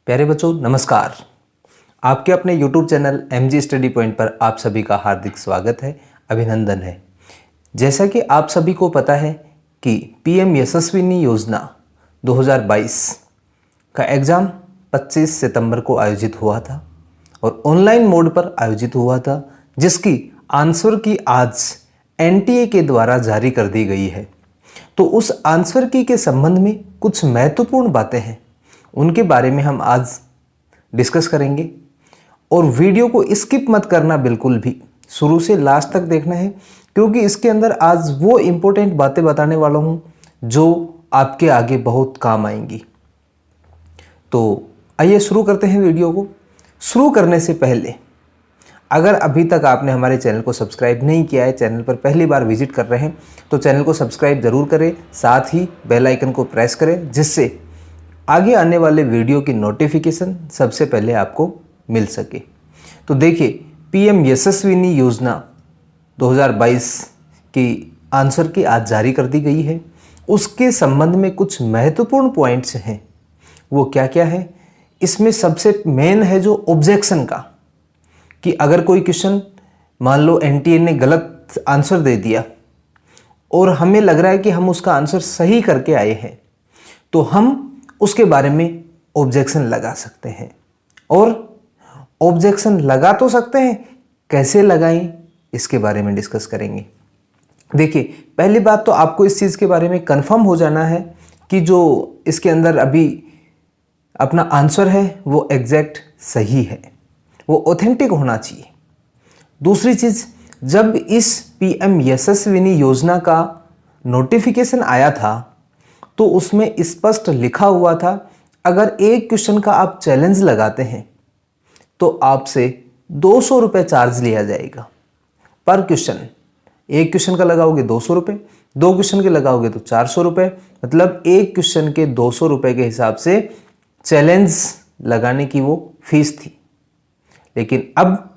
प्यारे बच्चों नमस्कार। आपके अपने YouTube channel MG study point पर आप सभी का हार्दिक स्वागत है, अभिनंदन है। जैसा कि आप सभी को पता है कि PM यशस्विनी योजना 2022 का एग्ज़ाम 25 सितंबर को आयोजित हुआ था और ऑनलाइन मोड पर आयोजित हुआ था, जिसकी आंसर की आज NTA के द्वारा जारी कर दी गई है। तो उस आंसर की के संबंध में कुछ महत्वपूर्ण बातें हैं, उनके बारे में हम आज डिस्कस करेंगे और वीडियो को स्किप मत करना, बिल्कुल भी शुरू से लास्ट तक देखना है, क्योंकि इसके अंदर आज वो इम्पोर्टेंट बातें बताने वाला हूँ जो आपके आगे बहुत काम आएंगी। तो आइए शुरू करते हैं वीडियो को। शुरू करने से पहले अगर अभी तक आपने हमारे चैनल को सब्सक्राइब नहीं किया है, चैनल पर पहली बार विजिट कर रहे हैं, तो चैनल को सब्सक्राइब ज़रूर करें, साथ ही बेल आइकन को प्रेस करें, जिससे आगे आने वाले वीडियो की नोटिफिकेशन सबसे पहले आपको मिल सके। तो देखिए, PM यशस्विनी योजना 2022 की आंसर की आज जारी कर दी गई है। उसके संबंध में कुछ महत्वपूर्ण पॉइंट्स हैं, वो क्या क्या है। इसमें सबसे मेन है जो ऑब्जेक्शन का, कि अगर कोई क्वेश्चन मान लो NTA ने गलत आंसर दे दिया और हमें लग रहा है कि हम उसका आंसर सही करके आए हैं, तो हम उसके बारे में ऑब्जेक्शन लगा सकते हैं। और ऑब्जेक्शन लगा तो सकते हैं, कैसे लगाएं इसके बारे में डिस्कस करेंगे। देखिए, पहली बात तो आपको इस चीज़ के बारे में कंफर्म हो जाना है कि जो इसके अंदर अभी अपना आंसर है वो एग्जैक्ट सही है, वो ऑथेंटिक होना चाहिए। दूसरी चीज़, जब इस PM यशस्विनी योजना का नोटिफिकेशन आया था तो उसमें स्पष्ट लिखा हुआ था, अगर एक क्वेश्चन का आप चैलेंज लगाते हैं तो आपसे 200 रुपये चार्ज लिया जाएगा पर क्वेश्चन। एक क्वेश्चन का लगाओगे 200 रुपये, 2 क्वेश्चन के लगाओगे तो 400 रुपये, मतलब एक क्वेश्चन के 200 रुपये के हिसाब से चैलेंज लगाने की वो फीस थी। लेकिन अब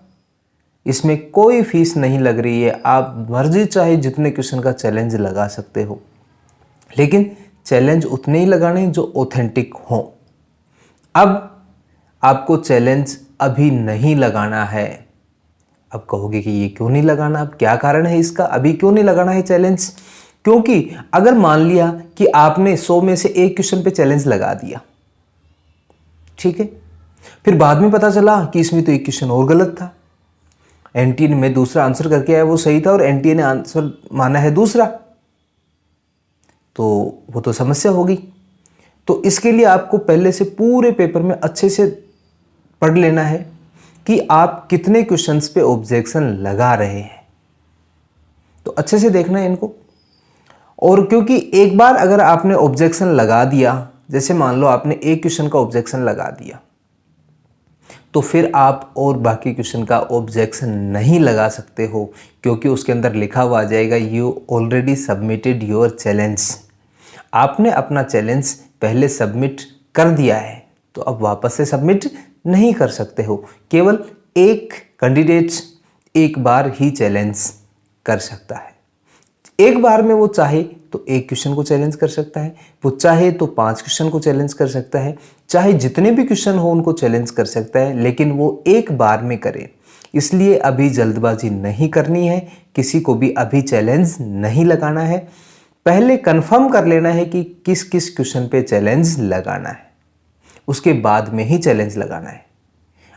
इसमें कोई फीस नहीं लग रही है, आप मर्जी चाहे जितने क्वेश्चन का चैलेंज लगा सकते हो, लेकिन चैलेंज उतने ही लगाने जो ऑथेंटिक हों। अब आपको चैलेंज अभी नहीं लगाना है। अब कहोगे कि ये क्यों नहीं लगाना, अब क्या कारण है इसका, अभी क्यों नहीं लगाना है चैलेंज? क्योंकि अगर मान लिया कि आपने 100 में से एक क्वेश्चन पे चैलेंज लगा दिया, ठीक है, फिर बाद में पता चला कि इसमें तो एक क्वेश्चन और गलत था, NTA में दूसरा आंसर करके आया वो सही था और NTA ने आंसर माना है दूसरा, तो वो तो समस्या होगी। तो इसके लिए आपको पहले से पूरे पेपर में अच्छे से पढ़ लेना है कि आप कितने क्वेश्चंस पे ऑब्जेक्शन लगा रहे हैं, तो अच्छे से देखना है इनको। और क्योंकि एक बार अगर आपने ऑब्जेक्शन लगा दिया, जैसे मान लो आपने एक क्वेश्चन का ऑब्जेक्शन लगा दिया, तो फिर आप और बाकी क्वेश्चन का ऑब्जेक्शन नहीं लगा सकते हो, क्योंकि उसके अंदर लिखा हुआ आ जाएगा you already submitted your challenge. आपने अपना चैलेंज पहले सबमिट कर दिया है, तो अब वापस से सबमिट नहीं कर सकते हो। केवल एक कैंडिडेट एक बार ही चैलेंज कर सकता है। एक बार में वो चाहे तो एक क्वेश्चन को चैलेंज कर सकता है, वो चाहे तो 5 क्वेश्चन को चैलेंज कर सकता है, चाहे जितने भी क्वेश्चन हो उनको चैलेंज कर सकता है, लेकिन वो एक बार में करे। इसलिए अभी जल्दबाजी नहीं करनी है, किसी को भी अभी चैलेंज नहीं लगाना है। पहले कंफर्म कर लेना है कि किस किस क्वेश्चन पे चैलेंज लगाना है, उसके बाद में ही चैलेंज लगाना है।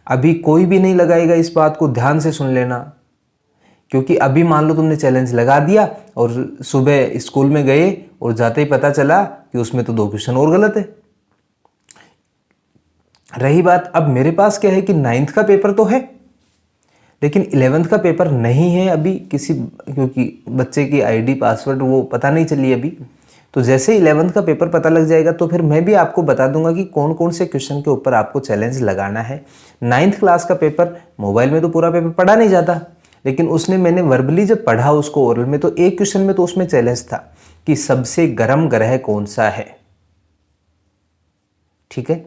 अभी कोई भी नहीं लगाएगा, इस बात को ध्यान से सुन लेना, क्योंकि अभी मान लो तुमने चैलेंज लगा दिया और सुबह स्कूल में गए और जाते ही पता चला कि उसमें तो 2 क्वेश्चन और गलत है। रही बात, अब मेरे पास क्या है कि 9th का पेपर तो है, लेकिन 11th का पेपर नहीं है अभी किसी, क्योंकि बच्चे की ID पासवर्ड वो पता नहीं चली अभी। तो जैसे 11th का पेपर पता लग जाएगा तो फिर मैं भी आपको बता दूंगा कि कौन कौन से क्वेश्चन के ऊपर आपको चैलेंज लगाना है। 9th क्लास का पेपर मोबाइल में तो पूरा पेपर पढ़ा नहीं जाता, लेकिन उसने मैंने वर्बली जब पढ़ा उसको ओरल में, तो एक क्वेश्चन में तो उसमें चैलेंज था कि सबसे गर्म ग्रह कौन सा है। ठीक है,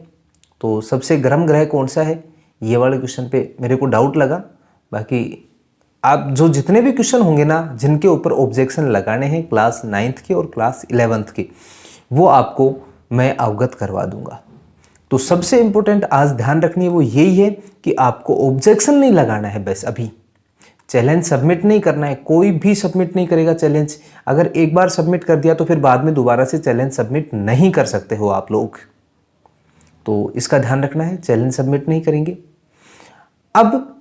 तो सबसे गर्म ग्रह कौन सा है, ये वाले क्वेश्चन पे मेरे को डाउट लगा। बाकी आप जो जितने भी क्वेश्चन होंगे ना जिनके ऊपर ऑब्जेक्शन लगाने हैं क्लास 9th के और क्लास 11th के, वो आपको मैं अवगत करवा दूंगा। तो सबसे इंपॉर्टेंट आज ध्यान रखनी है वो यही है कि आपको ऑब्जेक्शन नहीं लगाना है, बस अभी चैलेंज सबमिट नहीं करना है। कोई भी सबमिट नहीं करेगा चैलेंज। अगर एक बार सबमिट कर दिया तो फिर बाद में दोबारा से चैलेंज सबमिट नहीं कर सकते हो आप लोग, तो इसका ध्यान रखना है, चैलेंज सबमिट नहीं करेंगे। अब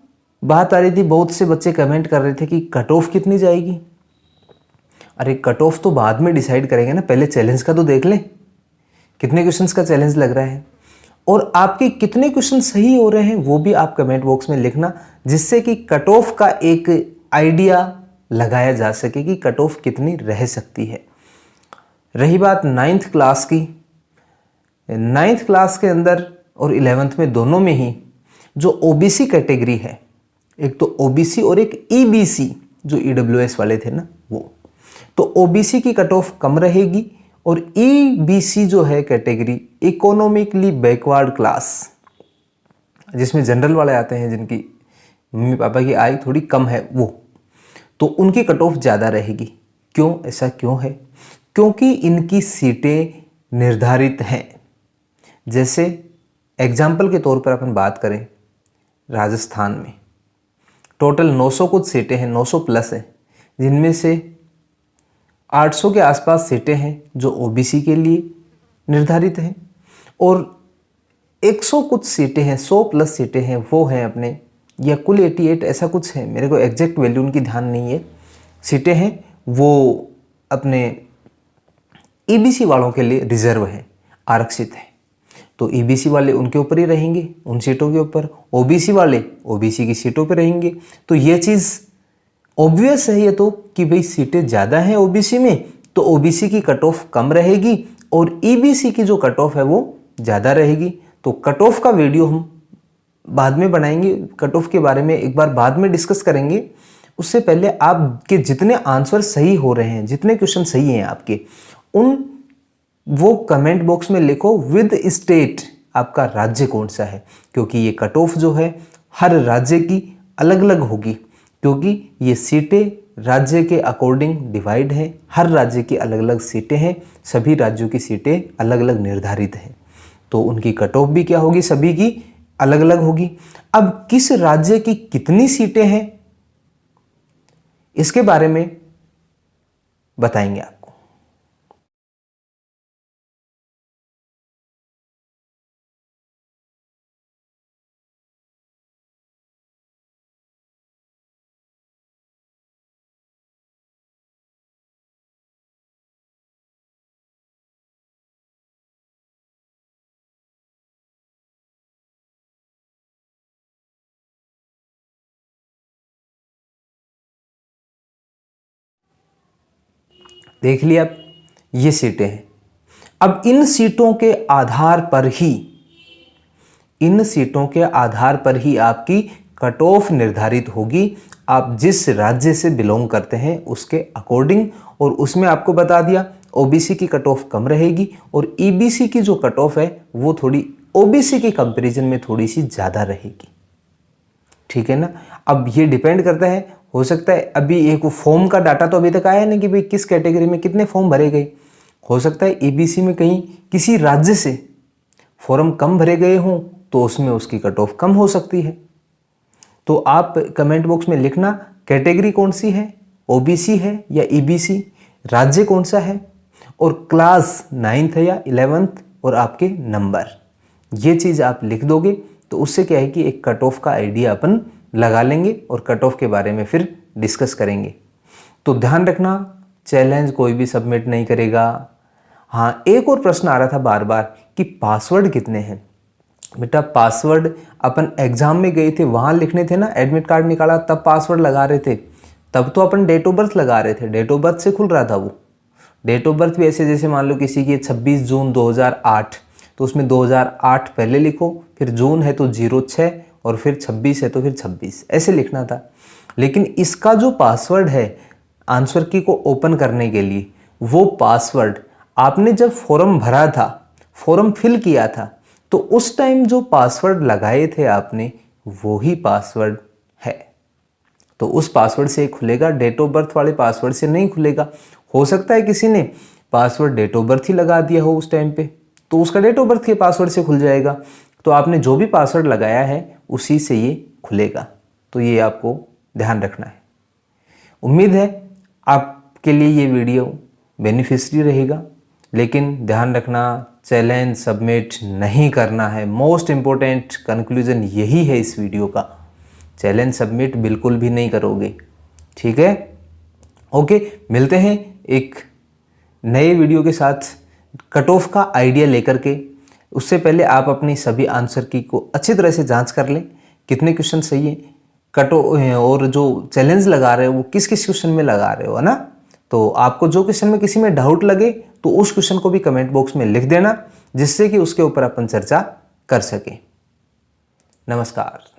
बात आ रही थी, बहुत से बच्चे कमेंट कर रहे थे कि कट ऑफ कितनी जाएगी। अरे कट ऑफ तो बाद में डिसाइड करेंगे ना, पहले चैलेंज का तो देख लें, कितने क्वेश्चंस का चैलेंज लग रहा है और आपके कितने क्वेश्चन सही हो रहे हैं वो भी आप कमेंट बॉक्स में लिखना, जिससे कि कट ऑफ का एक आइडिया लगाया जा सके कि कट ऑफ कितनी रह सकती है। रही बात 9th क्लास की, 9th क्लास के अंदर और 11th में दोनों में ही जो ओबीसी कैटेगरी है, एक तो ओबीसी और एक ईबीसी जो ईडब्ल्यूएस वाले थे ना वो, तो ओबीसी की कट ऑफ कम रहेगी और ईबीसी जो है कैटेगरी, इकोनॉमिकली बैकवर्ड क्लास, जिसमें जनरल वाले आते हैं, जिनकी मम्मी पापा की आय थोड़ी कम है वो, तो उनकी कट ऑफ ज़्यादा रहेगी। क्यों, ऐसा क्यों है? क्योंकि इनकी सीटें निर्धारित हैं। जैसे एग्जाम्पल के तौर पर अपन बात करें, राजस्थान में टोटल 900 कुछ सीटें हैं, 900 प्लस है, जिनमें से 800 के आसपास सीटें हैं जो ओबीसी के लिए निर्धारित हैं और 100 कुछ सीटें हैं, 100 प्लस सीटें हैं वो हैं अपने, या कुल 88 ऐसा कुछ है, मेरे को एग्जैक्ट वैल्यू उनकी ध्यान नहीं है, सीटें हैं वो अपने ईबीसी वालों के लिए रिजर्व है, आरक्षित है। तो ईबीसी वाले उनके ऊपर ही रहेंगे, उन सीटों के ऊपर, ओबीसी वाले ओबीसी की सीटों पर रहेंगे। तो ये चीज़ ऑब्वियस है ये तो कि भाई सीटें ज़्यादा हैं ओबीसी में, तो ओबीसी की कट ऑफ कम रहेगी और ईबीसी की जो कट ऑफ है वो ज़्यादा रहेगी। तो कट ऑफ का वीडियो हम बाद में बनाएंगे, कट ऑफ के बारे में एक बार बाद में डिस्कस करेंगे। उससे पहले आपके जितने आंसर सही हो रहे हैं, जितने क्वेश्चन सही हैं आपके, उन वो कमेंट बॉक्स में लिखो विद स्टेट, आपका राज्य कौन सा है, क्योंकि ये कट ऑफ जो है हर राज्य की अलग अलग होगी, क्योंकि ये सीटें राज्य के अकॉर्डिंग डिवाइड हैं, हर राज्य की अलग अलग सीटें हैं, सभी राज्यों की सीटें अलग अलग निर्धारित हैं, तो उनकी कट ऑफ भी क्या होगी, सभी की अलग अलग होगी। अब किस राज्य की कितनी सीटें हैं इसके बारे में बताएंगे आपको। देख लिया, अब ये सीटें हैं। अब इन सीटों के आधार पर ही, इन सीटों के आधार पर ही आपकी कट ऑफ निर्धारित होगी, आप जिस राज्य से बिलोंग करते हैं उसके अकॉर्डिंग। और उसमें आपको बता दिया ओबीसी की कट ऑफ कम रहेगी और ईबीसी की जो कट ऑफ है वो थोड़ी ओबीसी के कंपैरिजन में थोड़ी सी ज़्यादा रहेगी, ठीक है ना। अब ये डिपेंड करता है, हो सकता है अभी एक फॉर्म का डाटा तो अभी तक आया नहीं कि भाई किस कैटेगरी में कितने फॉर्म भरे गए, हो सकता है ईबीसी में कहीं किसी राज्य से फॉर्म कम भरे गए हों तो उसमें उसकी कट ऑफ कम हो सकती है। तो आप कमेंट बॉक्स में लिखना कैटेगरी कौन सी है, ओबीसी है या ईबीसी, राज्य कौन सा है और क्लास 9th है या 11th और आपके नंबर, ये चीज़ आप लिख दोगे तो उससे क्या है कि एक कट ऑफ का आइडिया अपन लगा लेंगे और कट ऑफ के बारे में फिर डिस्कस करेंगे। तो ध्यान रखना, चैलेंज कोई भी सबमिट नहीं करेगा। हाँ, एक और प्रश्न आ रहा था बार बार कि पासवर्ड कितने हैं। बेटा पासवर्ड अपन एग्जाम में गए थे वहाँ लिखने थे ना, एडमिट कार्ड निकाला तब पासवर्ड लगा रहे थे, तब तो अपन डेट ऑफ बर्थ लगा रहे थे, डेट ऑफ बर्थ से खुल रहा था वो। डेट ऑफ बर्थ भी ऐसे, जैसे मान लो किसी की 26 जून 2008, तो उसमें 2008 पहले लिखो, फिर जून है तो 06 और फिर 26 है तो फिर 26, ऐसे लिखना था। लेकिन इसका जो पासवर्ड है आंसर की को ओपन करने के लिए, वो पासवर्ड आपने जब फॉर्म भरा था, फॉर्म फिल किया था, तो उस टाइम जो पासवर्ड लगाए थे आपने वो ही पासवर्ड है। तो उस पासवर्ड से खुलेगा, डेट ऑफ बर्थ वाले पासवर्ड से नहीं खुलेगा। हो सकता है किसी ने पासवर्ड डेट ऑफ बर्थ ही लगा दिया हो उस टाइम पे, तो उसका डेट ऑफ बर्थ के पासवर्ड से खुल जाएगा। तो आपने जो भी पासवर्ड लगाया है उसी से ये खुलेगा। तो ये आपको ध्यान रखना है। उम्मीद है आपके लिए ये वीडियो बेनिफिशियरी रहेगा, लेकिन ध्यान रखना चैलेंज सबमिट नहीं करना है। मोस्ट इम्पोर्टेंट कंक्लूजन यही है इस वीडियो का, चैलेंज सबमिट बिल्कुल भी नहीं करोगे, ठीक है। ओके, मिलते हैं एक नए वीडियो के साथ कट ऑफ का आइडिया लेकर के। उससे पहले आप अपनी सभी आंसर की को अच्छी तरह से जांच कर लें, कितने क्वेश्चन सही है, और जो चैलेंज लगा रहे हो वो किस किस क्वेश्चन में लगा रहे हो, है ना। तो आपको जो क्वेश्चन में किसी में डाउट लगे तो उस क्वेश्चन को भी कमेंट बॉक्स में लिख देना, जिससे कि उसके ऊपर अपन चर्चा कर सके। नमस्कार।